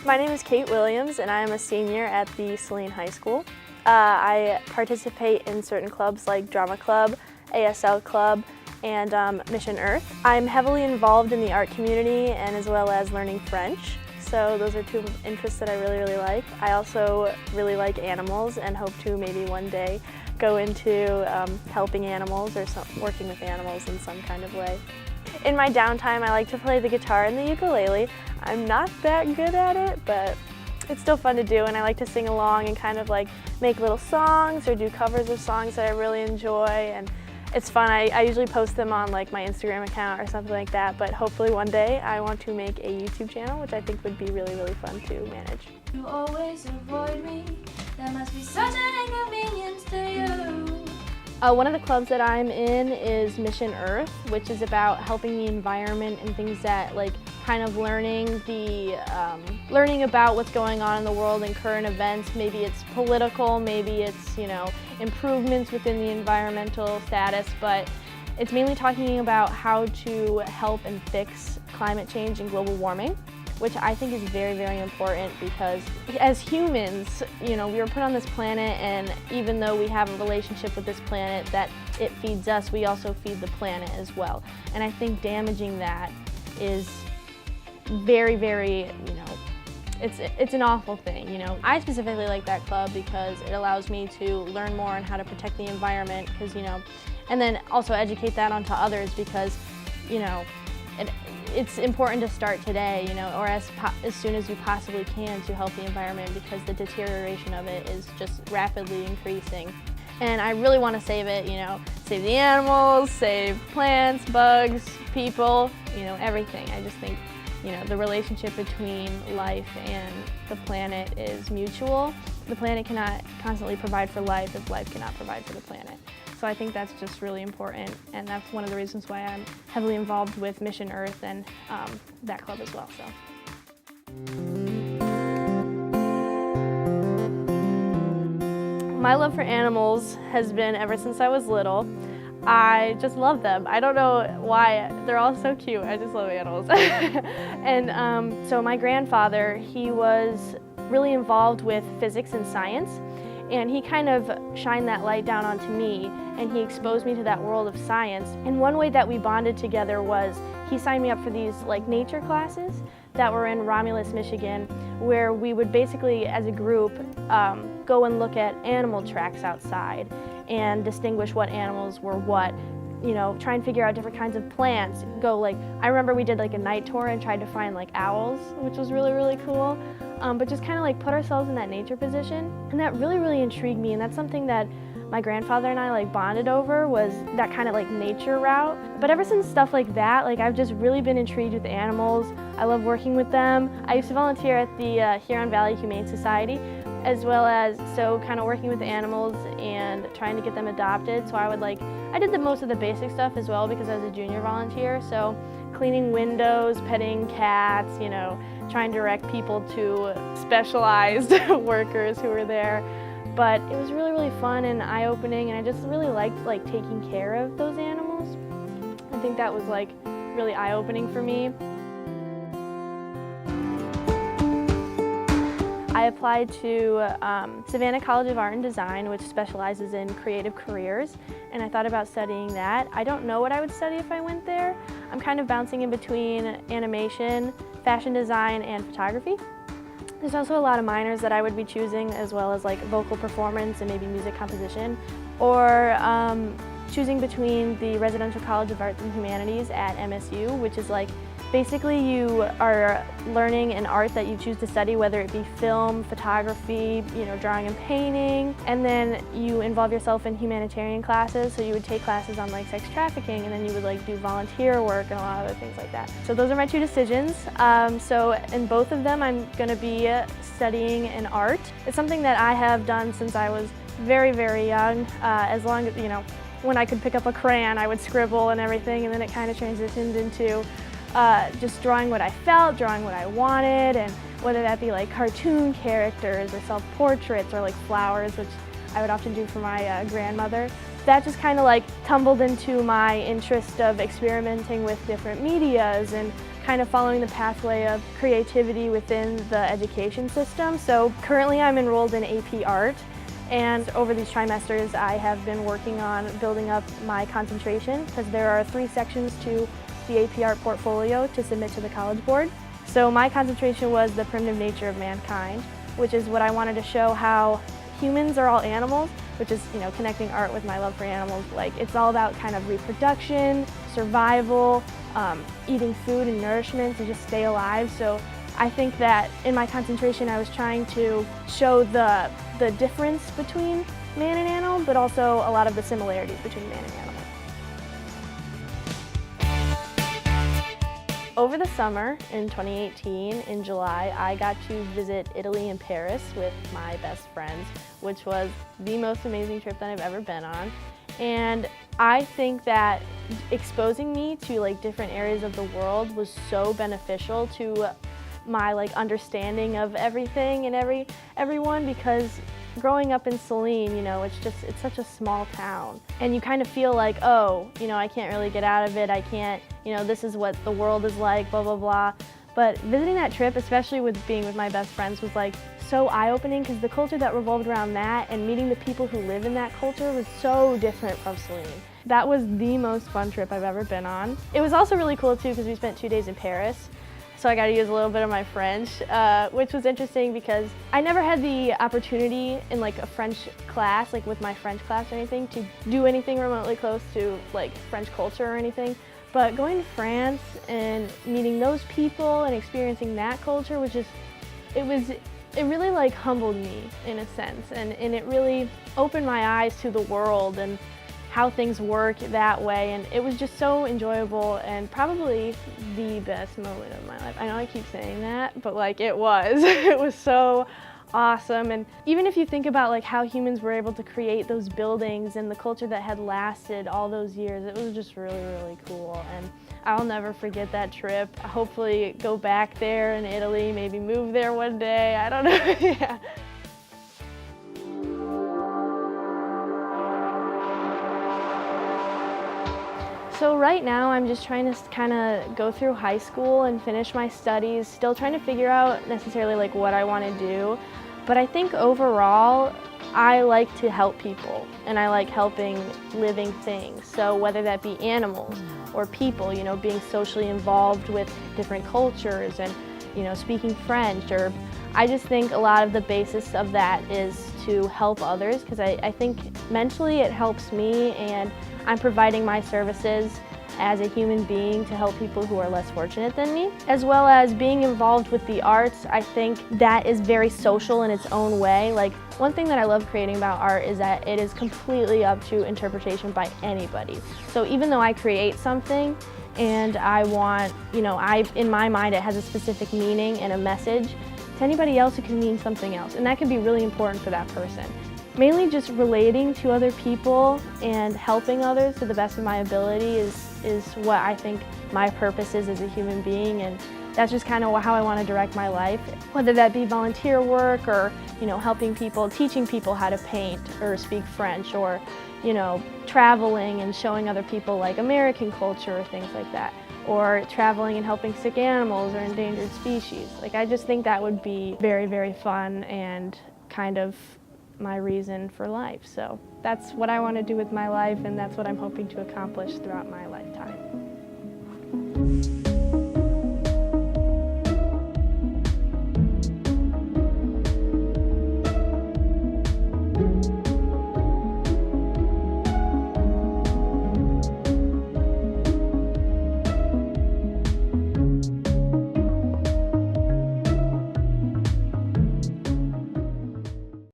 My name is Kate Williams and I am a senior at the Saline High School. I participate in certain clubs like Drama Club, ASL Club, and Mission Earth. I'm heavily involved in the art community and as well as learning French. So those are two interests that I really like. I also really like animals and hope to maybe one day go into helping animals or working with animals in some kind of way. In my downtime, I like to play the guitar and the ukulele. I'm not that good at it, but it's still fun to do, and I like to sing along and kind of like make little songs or do covers of songs that I really enjoy, and it's fun. I usually post them on like my Instagram account or something like that, but hopefully one day I want to make a YouTube channel, which I think would be really fun to manage. You always avoid me, that must be such an inconvenience to you. One of the clubs that I'm in is Mission Earth, which is about helping the environment and things that like kind of learning about what's going on in the world and current events. Maybe it's political, maybe it's, improvements within the environmental status, but it's mainly talking about how to help and fix climate change and global warming, which I think is very important because as humans, we were put on this planet, and even though we have a relationship with this planet that it feeds us, we also feed the planet as well. And I think damaging that is very, it's an awful thing, I specifically like that club because it allows me to learn more on how to protect the environment, because, and then also educate that onto others because, it's important to start today, or as soon as you possibly can to help the environment, because the deterioration of it is just rapidly increasing. And I really want to save it, save the animals, save plants, bugs, people, everything. I just think, the relationship between life and the planet is mutual. The planet cannot constantly provide for life if life cannot provide for the planet. So I think that's just really important, and that's one of the reasons why I'm heavily involved with Mission Earth and that club as well. So. My love for animals has been ever since I was little. I just love them. I don't know why. They're all so cute. I just love animals. And so my grandfather, he was really involved with physics and science, and he kind of shined that light down onto me, and he exposed me to that world of science. And one way that we bonded together was he signed me up for these like nature classes that were in Romulus, Michigan, where we would basically, as a group, go and look at animal tracks outside and distinguish what animals were what, try and figure out different kinds of plants. I remember we did like a night tour and tried to find like owls, which was really cool. But just kind of like put ourselves in that nature position. And that really intrigued me, and that's something that my grandfather and I like bonded over, was that kind of like nature route. But ever since stuff like that, I've just really been intrigued with animals. I love working with them. I used to volunteer at the Huron Valley Humane Society, as well as kind of working with the animals and trying to get them adopted. So I did most of the basic stuff as well because I was a junior volunteer. So cleaning windows, petting cats, trying to direct people to specialized workers who were there. But it was really fun and eye-opening, and I just really liked taking care of those animals. I think that was really eye-opening for me. I applied to Savannah College of Art and Design, which specializes in creative careers, and I thought about studying that. I don't know what I would study if I went there. I'm kind of bouncing in between animation, fashion design, and photography. There's also a lot of minors that I would be choosing, as well as vocal performance and maybe music composition, or choosing between the Residential College of Arts and Humanities at MSU, which is basically you are learning an art that you choose to study, whether it be film, photography, drawing and painting, and then you involve yourself in humanitarian classes. So you would take classes on sex trafficking, and then you would do volunteer work and a lot of other things like that. So those are my two decisions. So in both of them, I'm going to be studying an art. It's something that I have done since I was very young. As long as, when I could pick up a crayon, I would scribble and everything, and then it kind of transitioned into just drawing what I felt, drawing what I wanted, and whether that be cartoon characters or self-portraits or flowers, which I would often do for my grandmother. That just kind of tumbled into my interest of experimenting with different medias and kind of following the pathway of creativity within the education system. So currently I'm enrolled in AP Art, and over these trimesters I have been working on building up my concentration because there are 3 sections to the AP Art portfolio to submit to the College Board. So my concentration was the primitive nature of mankind, which is what I wanted to show how humans are all animals, which is, connecting art with my love for animals. Like, it's all about kind of reproduction, survival, eating food and nourishment to just stay alive. So I think that in my concentration I was trying to show the difference between man and animal, but also a lot of the similarities between man and animal. Over the summer in 2018, in July, I got to visit Italy and Paris with my best friends, which was the most amazing trip that I've ever been on. And I think that exposing me to different areas of the world was so beneficial to my understanding of everything and everyone, because growing up in Saline, it's such a small town, and you kind of feel like, oh, I can't really get out of it, I can't, this is what the world is like, blah, blah, blah. But visiting that trip, especially with being with my best friends, was so eye-opening, because the culture that revolved around that and meeting the people who live in that culture was so different from Saline. That was the most fun trip I've ever been on. It was also really cool too because we spent 2 days in Paris. So I got to use a little bit of my French, which was interesting because I never had the opportunity in a French class, with my French class or anything, to do anything remotely close to French culture or anything. But going to France and meeting those people and experiencing that culture was just, it really humbled me in a sense, and it really opened my eyes to the world and how things work that way, and it was just so enjoyable and probably the best moment of my life. I know I keep saying that, but it was. It was so awesome. And even if you think about how humans were able to create those buildings and the culture that had lasted all those years, it was just really, really cool. And I'll never forget that trip. Hopefully go back there in Italy, maybe move there one day, I don't know. Yeah. So right now I'm just trying to kind of go through high school and finish my studies, still trying to figure out necessarily what I want to do. But I think overall I like to help people, and I like helping living things. So whether that be animals or people, being socially involved with different cultures and, speaking French, or I just think a lot of the basis of that is to help others, because I think mentally it helps me, and I'm providing my services as a human being to help people who are less fortunate than me. As well as being involved with the arts, I think that is very social in its own way. One thing that I love creating about art is that it is completely up to interpretation by anybody. So even though I create something and I want, in my mind it has a specific meaning and a message, to anybody else it can mean something else, and that can be really important for that person. Mainly just relating to other people and helping others to the best of my ability is what I think my purpose is as a human being, and that's just kind of how I want to direct my life. Whether that be volunteer work or, helping people, teaching people how to paint or speak French, or, traveling and showing other people American culture or things like that, or traveling and helping sick animals or endangered species. I just think that would be very, very fun and kind of my reason for life. So that's what I want to do with my life, and that's what I'm hoping to accomplish throughout my life.